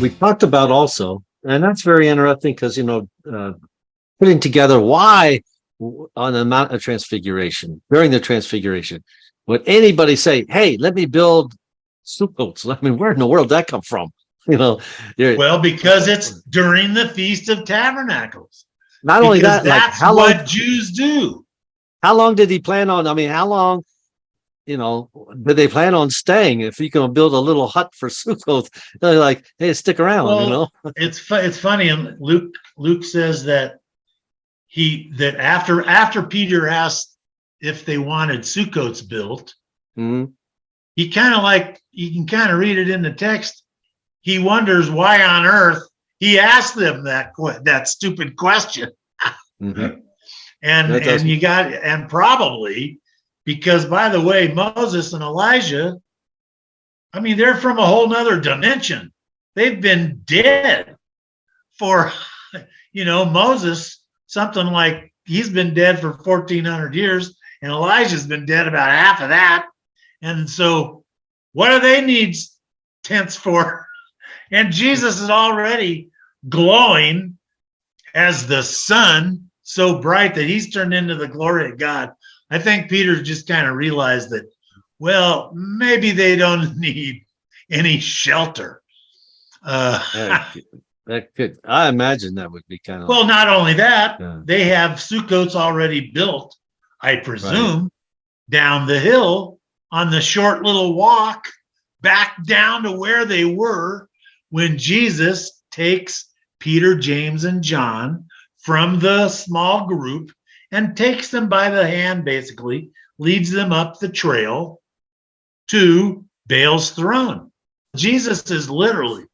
We talked about also, and that's very interesting because, putting together why on the Mount of Transfiguration, during the Transfiguration, would anybody say, hey, let me build Sukkots? I mean, where in the world did that come from? Well, because it's during the Feast of Tabernacles. Not only that, like that's what Jews do. How long did he plan on? I mean, how long, did they plan on staying? If you can build a little hut for Sukkot, they're like, hey, stick around, Well, it's funny. And Luke says that after Peter asked if they wanted Sukkots built, he kind of you can kind of read it in the text. He wonders why on earth he asked them that stupid question. And probably because, by the way, Moses and Elijah, I mean, they're from a whole nother dimension. They've been dead for, Moses, something like he's been dead for 1,400 years, and Elijah's been dead about half of that. And so what do they need tents for? And Jesus is already glowing as the sun, so bright that he's turned into the glory of God. I think Peter just kind of realized that, well, maybe they don't need any shelter. That could, I imagine that would be kind of. Well, not only that, they have Sukkots already built, I presume, down the hill on the short little walk back down to where they were when Jesus takes Peter, James, and John from the small group and takes them by the hand, basically, leads them up the trail to Baal's throne. Jesus is literally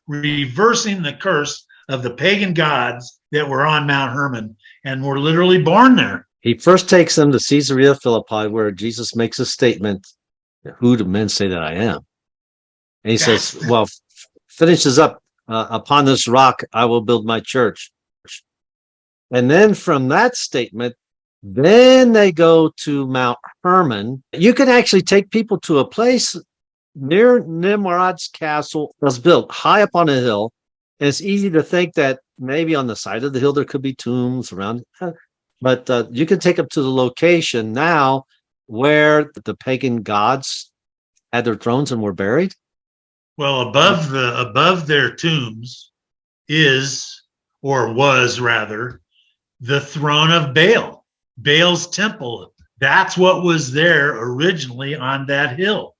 reversing the curse of the pagan gods that were on Mount Hermon and were literally born there. He first takes them to Caesarea Philippi, where Jesus makes a statement, who do men say that I am? And he says, well, finishes up, upon this rock, I will build my church. And then from that statement, then they go to Mount Hermon. You can actually take people to a place near Nimrod's castle was built high up on a hill. And it's easy to think that maybe on the side of the hill there could be tombs around. But you can take them to the location now where the pagan gods had their thrones and were buried. Well, above their tombs is, or was rather, the throne of Baal, Baal's temple. That's what was there originally on that hill,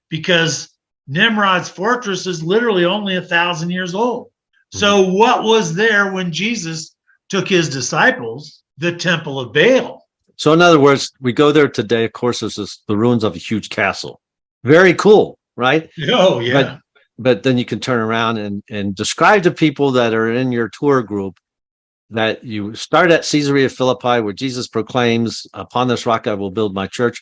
because Nimrod's fortress is literally only 1,000 years old. So what was there when Jesus took his disciples? The temple of Baal. So in other words, we go there today. Of course, there's the ruins of a huge castle. Very cool, right? Oh, yeah. But then you can turn around and describe to people that are in your tour group that you start at Caesarea Philippi, where Jesus proclaims, upon this rock I will build my church,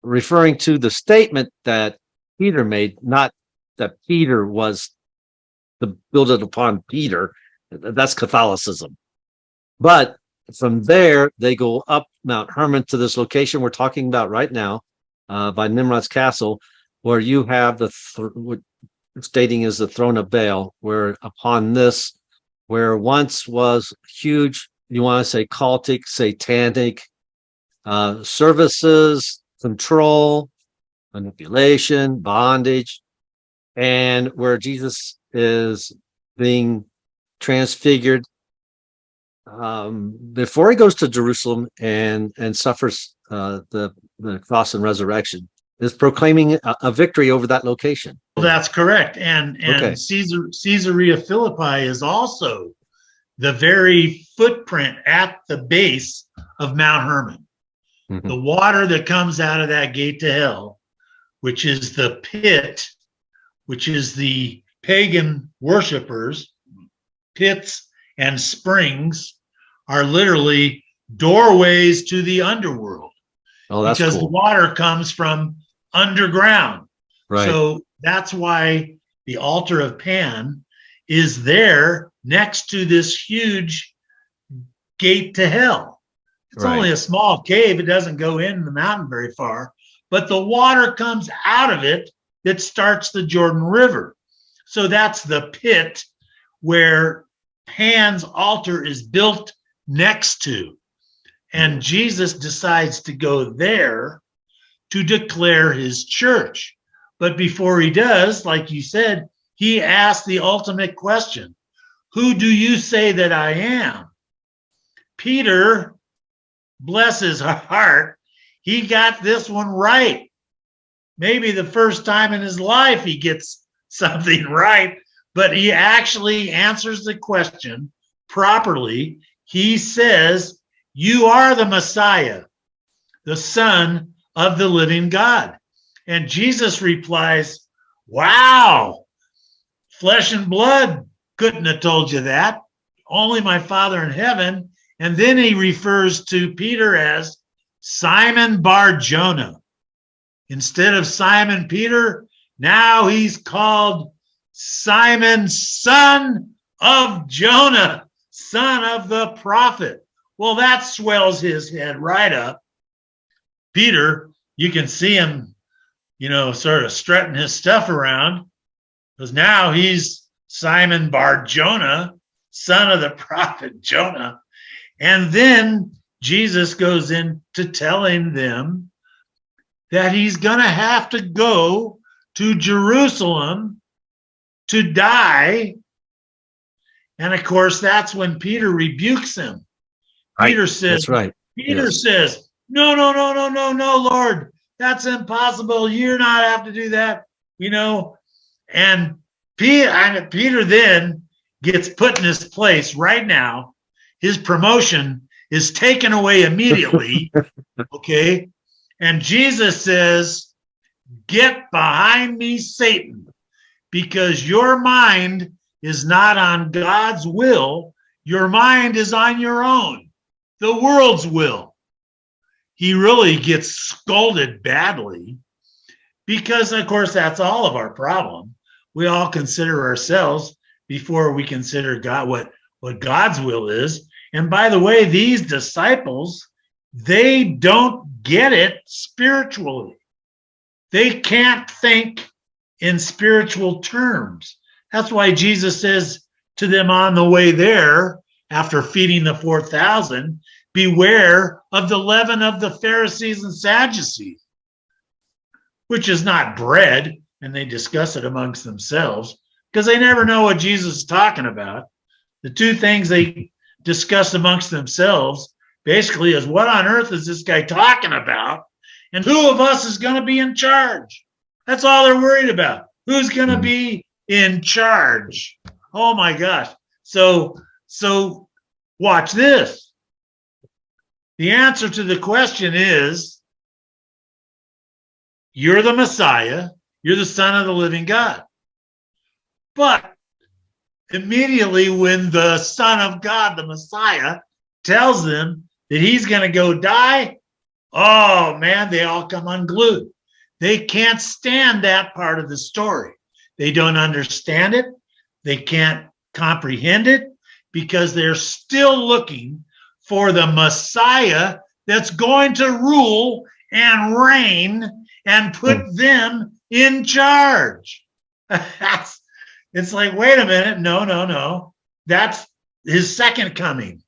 referring to the statement that Peter made, not that Peter was to build it upon Peter. That's Catholicism. But from there, they go up Mount Hermon to this location we're talking about right now, by Nimrod's castle, where you have what stating is the throne of Baal, where upon this, where once was huge, you want to say cultic, satanic services, control, manipulation, bondage, and where Jesus is being transfigured before he goes to Jerusalem and suffers the cross and resurrection, is proclaiming a victory over that location. Well, that's correct. And okay. Caesarea Philippi is also the very footprint at the base of Mount Hermon. Mm-hmm. The water that comes out of that gate to hell, which is the pit, which is the pagan worshipers, pits and springs are literally doorways to the underworld. Oh, that's because cool. The water comes from underground. Right. So that's why the altar of Pan is there next to this huge gate to hell. It's only a small cave. It doesn't go in the mountain very far, but the water comes out of it that starts the Jordan River. So that's the pit where Pan's altar is built next to. And Jesus decides to go there to declare his church. But before he does, like you said, he asks the ultimate question: who do you say that I am? Peter, bless his heart, he got this one right. Maybe the first time in his life he gets something right, but he actually answers the question properly. He says, "You are the Messiah, the Son of the living God." And Jesus replies, "Wow, flesh and blood couldn't have told you that. Only my Father in heaven." And then he refers to Peter as Simon Bar Jonah. Instead of Simon Peter, now he's called Simon, son of Jonah, son of the prophet. Well, that swells his head right up. Peter, you can see him, sort of strutting his stuff around, because now he's Simon Bar Jonah, son of the prophet Jonah. And then Jesus goes into telling them that he's going to have to go to Jerusalem to die. And of course, that's when Peter rebukes him. Right. Peter says, That's right. Peter Yes. says, no, Lord, that's impossible. You're not have to do that, And Peter then gets put in his place right now. His promotion is taken away immediately. Okay. And Jesus says, "Get behind me, Satan, because your mind is not on God's will. Your mind is on your own, the world's will." He really gets scolded badly because, of course, that's all of our problem. We all consider ourselves before we consider God, what God's will is. And by the way, these disciples, they don't get it spiritually. They can't think in spiritual terms. That's why Jesus says to them on the way there, after feeding the 4,000, "Beware of the leaven of the Pharisees and Sadducees," which is not bread. And they discuss it amongst themselves because they never know what Jesus is talking about. The two things they discuss amongst themselves basically is, what on earth is this guy talking about? And who of us is going to be in charge? That's all they're worried about. Who's going to be in charge? Oh my gosh. So watch this. The answer to the question is, you're the Messiah. You're the Son of the living God. But immediately when the Son of God, the Messiah, tells them that he's going to go die, oh man, they all come unglued. They can't stand that part of the story. They don't understand it. They can't comprehend it because they're still looking for the Messiah that's going to rule and reign and put them in charge. It's like, wait a minute. No. That's his second coming.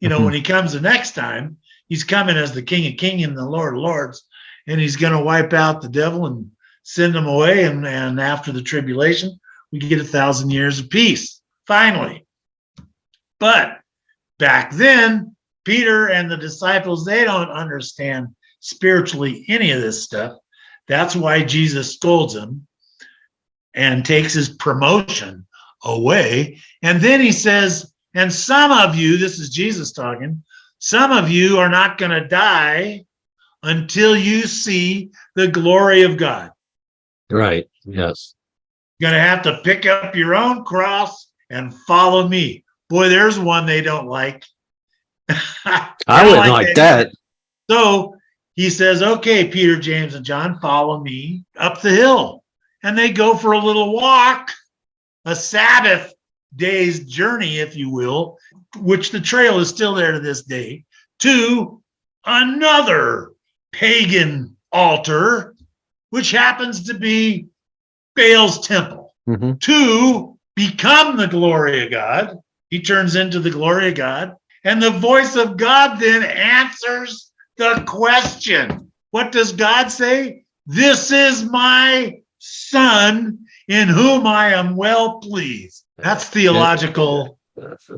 When he comes the next time, he's coming as the King of Kings and the Lord of Lords, and he's going to wipe out the devil and send him away. And after the tribulation, we get 1,000 years of peace, finally. But back then, Peter and the disciples, they don't understand spiritually any of this stuff. That's why Jesus scolds them and takes his promotion away. And then he says, and some of you, this is Jesus talking, some of you are not going to die until you see the glory of God. Right. Yes. You're going to have to pick up your own cross and follow me. Boy, there's one they don't like. I wouldn't like that. So he says, okay, Peter, James, and John, follow me up the hill. And they go for a little walk, a Sabbath day's journey, if you will, which the trail is still there to this day, to another pagan altar, which happens to be Baal's temple. Mhm. to become the glory of God. He turns into the glory of God. And the voice of God then answers the question. What does God say? This is my son in whom I am well pleased. That's theological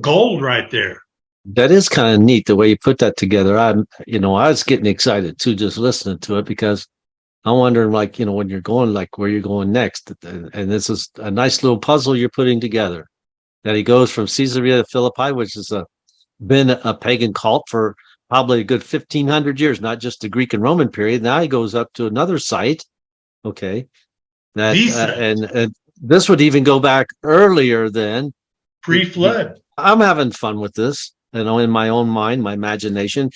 gold right there. That is kind of neat the way you put that together. I was getting excited too, just listening to it, because I'm wondering, like, when you're going, like, where you're going next. And this is a nice little puzzle you're putting together. That he goes from Caesarea Philippi, which has been a pagan cult for probably a good 1,500 years, not just the Greek and Roman period. Now he goes up to another site. Okay, that and this would even go back earlier than pre-flood. I'm having fun with this, in my own mind, my imagination.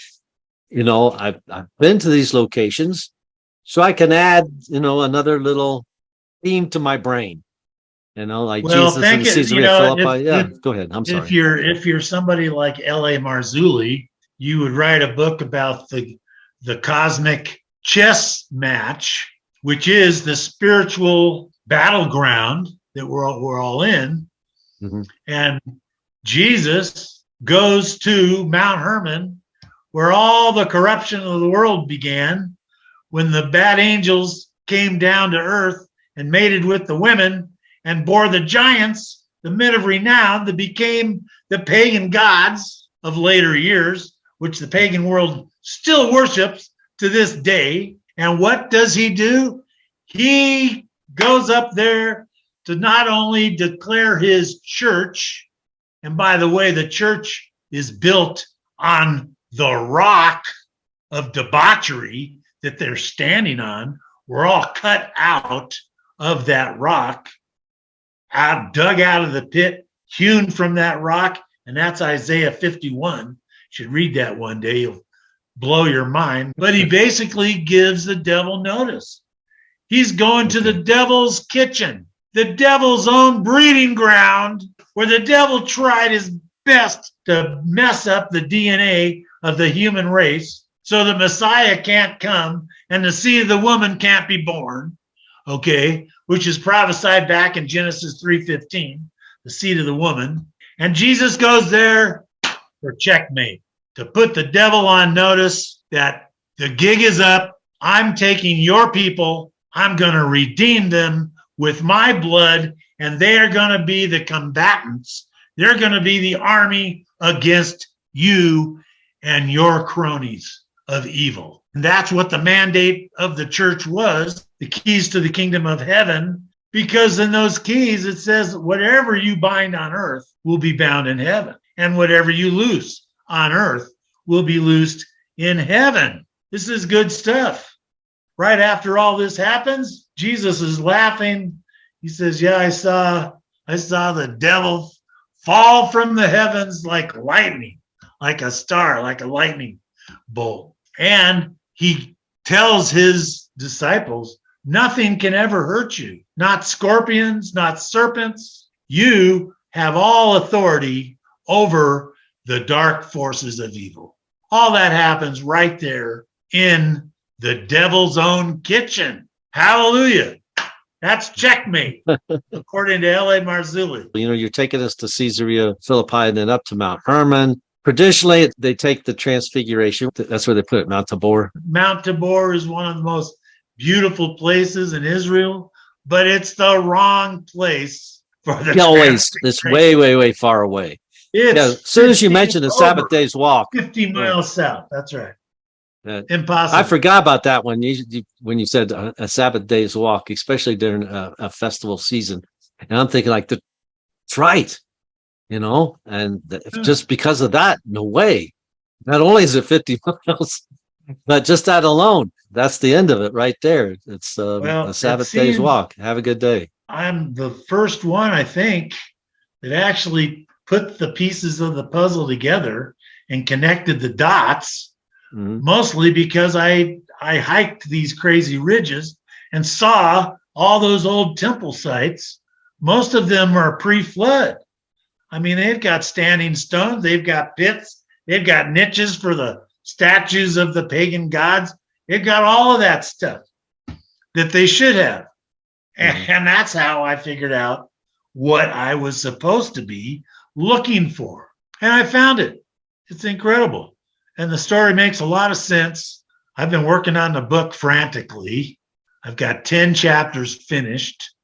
I've been to these locations, so I can add, another little theme to my brain. Like Well, Jesus and Caesarea Philippi. Yeah, go ahead. I'm sorry. If you're somebody like L.A. Marzulli, you would write a book about the cosmic chess match, which is the spiritual battleground that we're all in. Mm-hmm. And Jesus goes to Mount Hermon, where all the corruption of the world began, when the bad angels came down to earth and mated with the women and bore the giants, the men of renown, that became the pagan gods of later years, which the pagan world still worships to this day. And what does he do? He goes up there to not only declare his church, and by the way, the church is built on the rock of debauchery that they're standing on. We're all cut out of that rock, dug out of the pit, hewn from that rock, and that's Isaiah 51. You should read that one day. You'll blow your mind. But he basically gives the devil notice. He's going to the devil's kitchen, the devil's own breeding ground, where the devil tried his best to mess up the DNA of the human race so the Messiah can't come and the seed of the woman can't be born, which is prophesied back in Genesis 3:15, the seed of the woman. And Jesus goes there for checkmate, to put the devil on notice that the gig is up. I'm taking your people. I'm going to redeem them with my blood, and they are going to be the combatants. They're going to be the army against you and your cronies of evil. And that's what the mandate of the church was, the keys to the kingdom of heaven, because in those keys it says whatever you bind on earth will be bound in heaven, and whatever you loose on earth will be loosed in heaven. This is good stuff. Right after all this happens, Jesus is laughing. He says, yeah, I saw the devil fall from the heavens like lightning, like a star, like a lightning bolt. And he tells his disciples, nothing can ever hurt you. Not scorpions, not serpents. You have all authority over the dark forces of evil. All that happens right there in the devil's own kitchen. Hallelujah. That's checkmate, according to L.A. Marzulli. You're taking us to Caesarea Philippi and then up to Mount Hermon. Traditionally, they take the Transfiguration. That's where they put it, Mount Tabor. Mount Tabor is one of the most beautiful places in Israel, but it's the wrong place for the it's way, way, way far away. As soon as you mentioned the Sabbath day's walk. 50 miles south. That's right. Impossible. I forgot about that when you said a Sabbath day's walk, especially during a festival season. And I'm thinking, like, that's right, and just because of that, no way. Not only is it 50 miles, but just that alone, that's the end of it right there. It's a Sabbath day's walk. Have a good day. I'm the first one, I think, that actually put the pieces of the puzzle together and connected the dots. Mm-hmm. Mostly because I hiked these crazy ridges and saw all those old temple sites. Most of them are pre-flood. I mean, they've got standing stones, they've got pits, they've got niches for the statues of the pagan gods. They've got all of that stuff that they should have. And that's how I figured out what I was supposed to be looking for. And I found it. It's incredible. And the story makes a lot of sense. I've been working on the book frantically. I've got 10 chapters finished.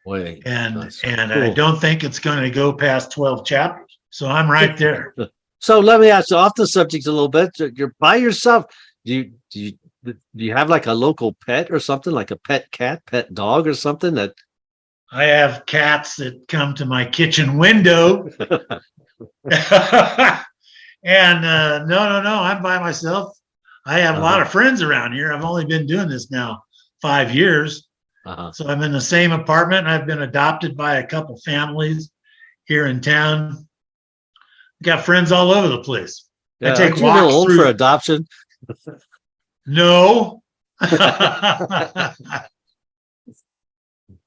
Boy, and that's and cool. I don't think it's going to go past 12 chapters. So I'm right there. So let me ask you off the subject a little bit. You're by yourself. Do you have like a local pet or something, like a pet cat, pet dog or something that I have cats that come to my kitchen window. And no, I'm by myself. I have a lot of friends around here. I've only been doing this now 5 years. So I'm in the same apartment. I've been adopted by a couple families here in town. Got friends all over the place. Yeah, I take aren't you a little walks old through. for adoption? No.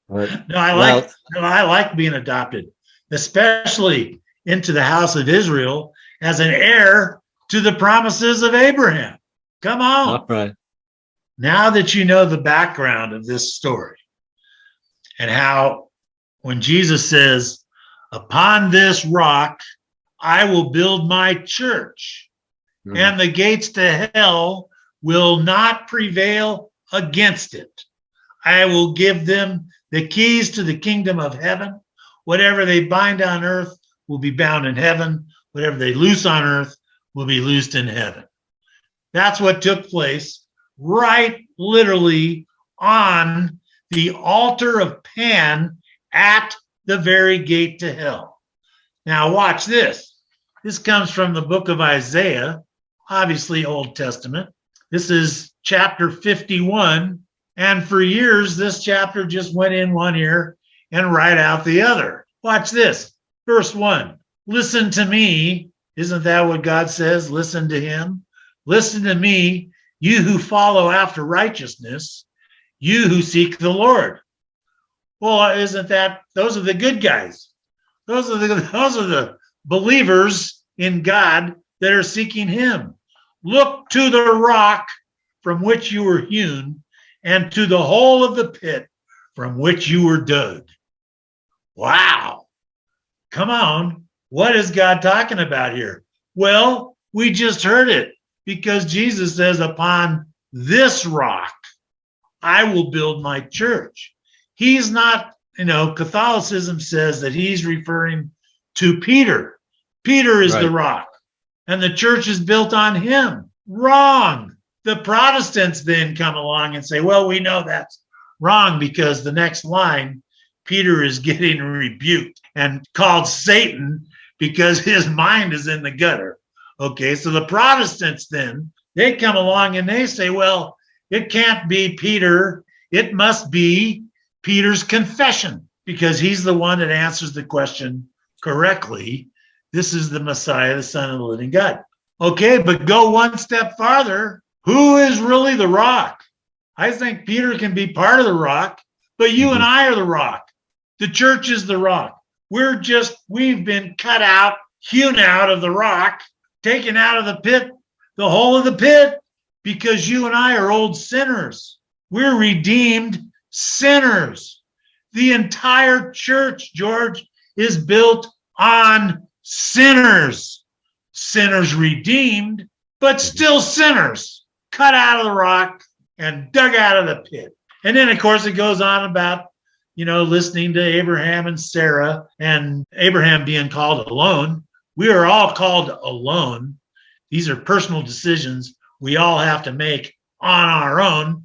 No, I like being adopted, especially into the house of Israel as an heir to the promises of Abraham. Come on. All right. Now that you know the background of this story and how when Jesus says, upon this rock, I will build my church, and the gates to hell will not prevail against it. I will give them the keys to the kingdom of heaven. Whatever they bind on earth will be bound in heaven. Whatever they loose on earth will be loosed in heaven. That's what took place right literally on the altar of Pan at the very gate to hell. Now watch this. This comes from the book of Isaiah, obviously Old Testament. This is chapter 51. And for years, this chapter just went in one ear and right out the other. Watch this. Verse 1. Listen to me. Isn't that what God says? Listen to him. Listen to me, you who follow after righteousness, you who seek the Lord. Well, isn't that, those are the good guys. Those are the believers in God that are seeking him. Look to the rock from which you were hewn, and to the hole of the pit from which you were dug. Wow. Come on. What is God talking about here? Well, we just heard it, because Jesus says, upon this rock, I will build my church. He's not, Catholicism says that he's referring to Peter. Peter is the rock, and the church is built on him. Wrong. The Protestants then come along and say, well, we know that's wrong, because the next line, Peter is getting rebuked and called Satan because his mind is in the gutter. Okay, so the Protestants then, they come along and they say, well, it can't be Peter. It must be Peter's confession, because he's the one that answers the question correctly. This is the Messiah, the Son of the living God. Okay, but go one step farther. Who is really the rock? I think Peter can be part of the rock, but you and I are the rock. The church is the rock. We've been cut out, hewn out of the rock, taken out of the pit, the hole of the pit, because you and I are old sinners. We're redeemed sinners. The entire church, George, is built on sinners. Sinners redeemed, but still sinners, cut out of the rock and dug out of the pit. And then, of course, it goes on about, listening to Abraham and Sarah, and Abraham being called alone. We are all called alone. These are personal decisions we all have to make on our own.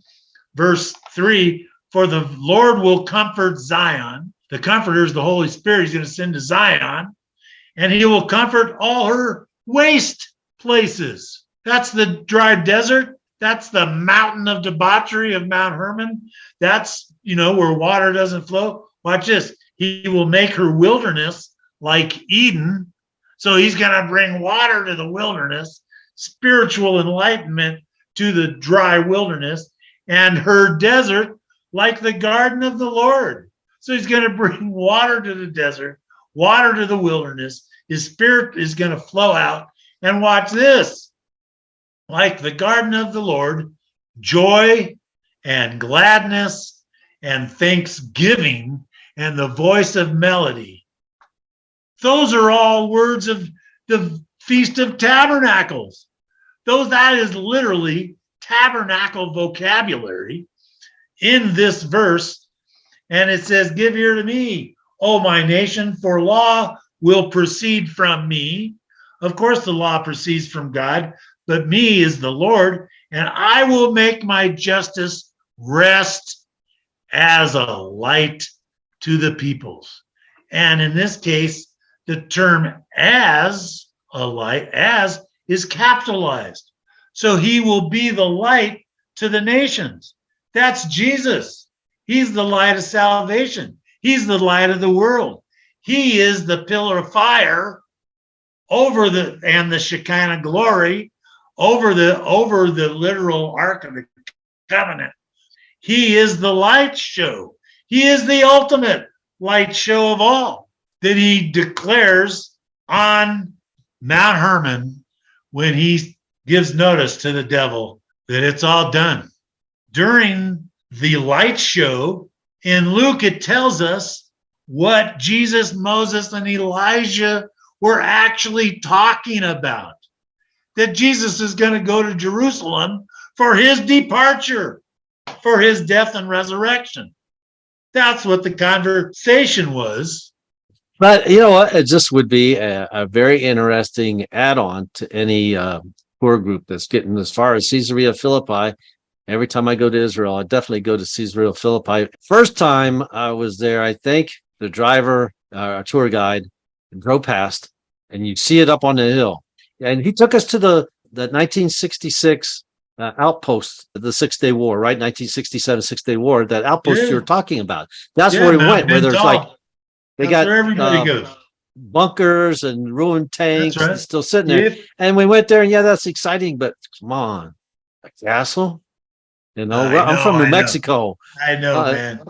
Verse 3, for the Lord will comfort Zion. The comforter is the Holy Spirit. He's going to send to Zion, and he will comfort all her waste places. That's the dry desert. That's the mountain of debauchery of Mount Hermon. That's, where water doesn't flow. Watch this. He will make her wilderness like Eden. So he's going to bring water to the wilderness, spiritual enlightenment to the dry wilderness, and her desert like the garden of the Lord. So he's going to bring water to the desert, water to the wilderness. His spirit is going to flow out. And watch this. Like the garden of the Lord, joy and gladness and thanksgiving and the voice of melody. Those are all words of the Feast of Tabernacles. That is literally tabernacle vocabulary in this verse. And it says, give ear to me, O my nation, for law will proceed from me. Of course, the law proceeds from God, but me is the Lord, and I will make my justice rest as a light to the peoples. And in this case, the term as a light, as is capitalized. So he will be the light to the nations. That's Jesus. He's the light of salvation. He's the light of the world. He is the pillar of fire and the Shekinah glory over the literal Ark of the Covenant. He is the light show. He is the ultimate light show of all that he declares on Mount Hermon when he gives notice to the devil that it's all done. During the light show in Luke, it tells us what Jesus, Moses, and Elijah were actually talking about. That Jesus is going to go to Jerusalem for his departure, for his death and resurrection. That's what the conversation was. But you know what? It just would be a very interesting add-on to any tour group that's getting as far as Caesarea Philippi. Every time I go to Israel, I definitely go to Caesarea Philippi. First time I was there, I think the driver, our tour guide, drove past, and you see it up on the hill. And he took us to the 1966 outpost, the 6-Day War, right? 1967 6-Day War, that outpost you were talking about. That's where we went, where there's they got where everybody goes. Bunkers and ruined tanks right. and still sitting there. And we went there, and yeah, that's exciting, but come on, a castle? You know, I'm from New Mexico. I know, man.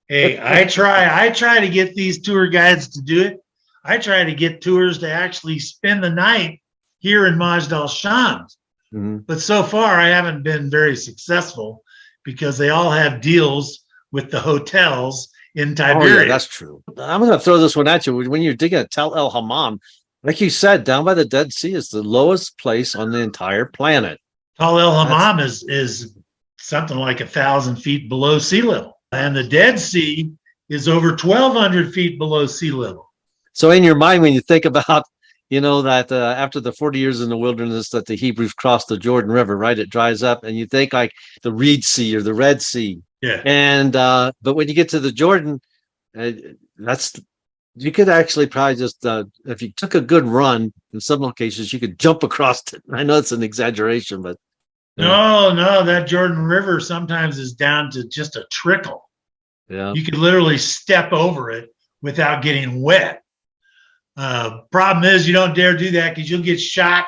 Hey, I try to get these tour guides to do it. I try to get tours to actually spend the night here in Majd al-Shams. Mm-hmm. But so far, I haven't been very successful because they all have deals with the hotels in Tiberias. Oh, yeah, that's true. I'm going to throw this one at you. When you're digging at Tel El Hammam, like you said, down by the Dead Sea is the lowest place on the entire planet. Tel El Hammam is something like 1,000 feet below sea level. And the Dead Sea is over 1,200 feet below sea level. So in your mind, when you think about, you know, that after the 40 years in the wilderness that the Hebrews crossed the Jordan River, right, it dries up, and you think like the Reed Sea or the Red Sea. Yeah. And but when you get to the Jordan, you could actually probably just, if you took a good run, in some locations, you could jump across it. I know it's an exaggeration, but. No, that Jordan River sometimes is down to just a trickle. Yeah. You could literally step over it without getting wet. Problem is, you don't dare do that because you'll get shot.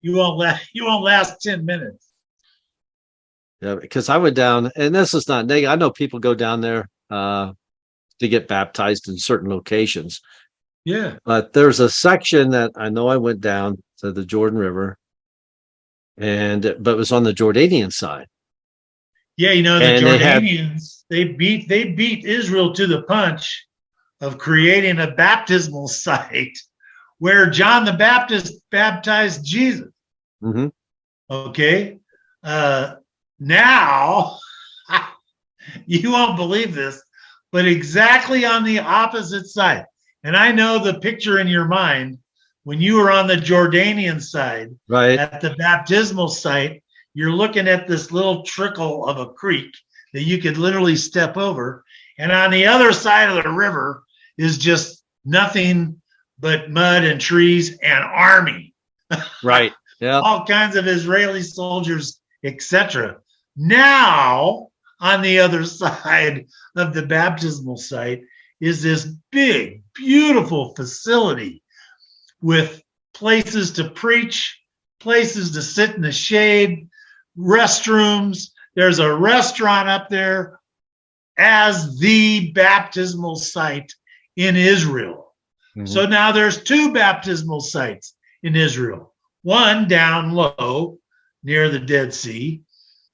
You won't last 10 minutes. Yeah, because I went down, and this is not negative. I know people go down there to get baptized in certain locations. Yeah. But there's a section that I know I went down to the Jordan River, but it was on the Jordanian side. Yeah, you know, the Jordanians, they beat Israel to the punch of creating a baptismal site where John the Baptist baptized Jesus. Mm-hmm. Okay. Now, you won't believe this, but exactly on the opposite side. And I know the picture in your mind when you were on the Jordanian side, right at the baptismal site, you're looking at this little trickle of a creek that you could literally step over. And on the other side of the river is just nothing but mud and trees and army. Right. Yeah. All kinds of Israeli soldiers, etc. Now, on the other side of the baptismal site is this big, beautiful facility with places to preach, places to sit in the shade, restrooms. There's a restaurant up there as the baptismal site in Israel. Mm-hmm. So now there's 2 baptismal sites in Israel. One down low near the Dead Sea,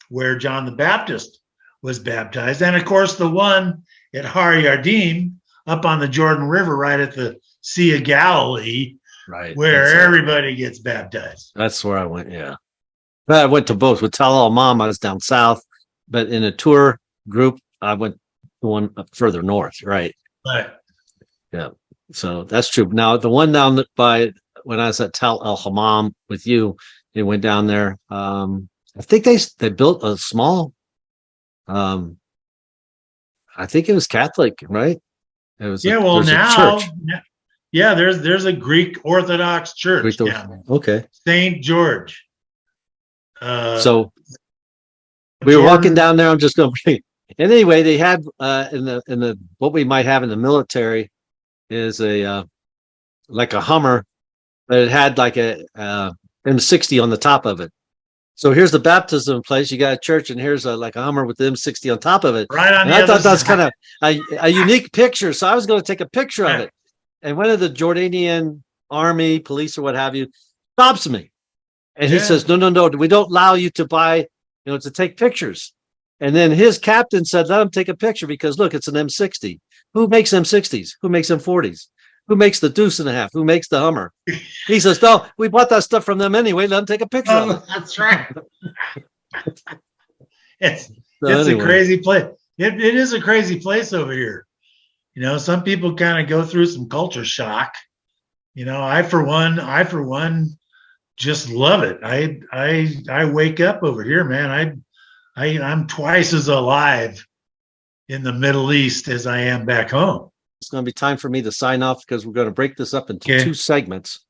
where John the Baptist was baptized. And of course, the one at Har Yardim up on the Jordan River, right at the Sea of Galilee, Right. where everybody gets baptized. That's where I went. Yeah. But I went to both. With Tal Al Mom, I was down south, but in a tour group, I went the one up further north. Right. Right. Yeah. So that's true. Now, the one down by when I was at Tal El Hammam with you, they went down there. I think they built a small, I think it was Catholic, right? It was well, now, a church. Yeah, there's a Greek Orthodox church Greek, down there. okay. St. George. So we were walking down there. I'm just going to. And anyway, they had in the what we might have in the military is a like a Hummer, but it had like a M60 on the top of it. So here's the baptism place. You got a church, and here's like a Hummer with the M60 on top of it. Right on and the I other thought that's side. kind of a unique picture. So I was going to take a picture of it. And one of the Jordanian army, police, or what have you, stops me. And he says, no, we don't allow you to buy, to take pictures. And then his captain said, let him take a picture because look, it's an M60. Who makes M60s? Who makes M40s? Who makes the deuce and a half? Who makes the Hummer? He says, no, we bought that stuff from them anyway. Let them take a picture of it. That's right. It's a crazy place. It is a crazy place over here. Some people kind of go through some culture shock. I for one just love it. I wake up over here, man. I'm twice as alive in the Middle East as I am back home. It's going to be time for me to sign off because we're going to break this up into two segments.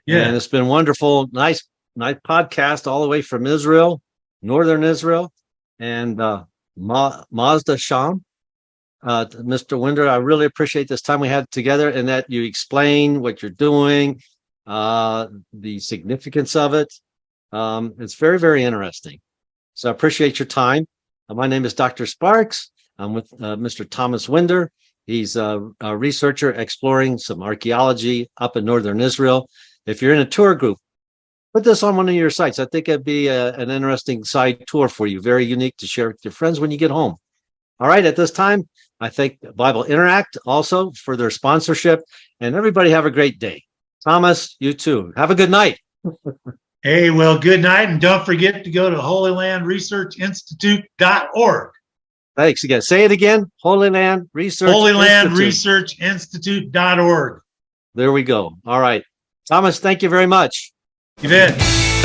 Yeah. And it's been wonderful. Nice podcast all the way from Israel, Northern Israel, and Mazda Sham. Mr. Winder, I really appreciate this time we had together and that you explain what you're doing, the significance of it. It's very, very interesting. So I appreciate your time. My name is Dr. Sparks. I'm with Mr. Thomas Winder. He's a researcher exploring some archaeology up in Northern Israel. If you're in a tour group, put this on one of your sites. I think it'd be an interesting side tour for you, very unique to share with your friends when you get home. All right, at this time, I thank Bible Interact also for their sponsorship, and everybody have a great day. Thomas, you too. Have a good night. Hey, well, good night, and don't forget to go to holylandresearchinstitute.org. Thanks again. Say it again. Holyland Research holylandresearchinstitute.org. There we go. All right. Thomas, thank you very much. You bet.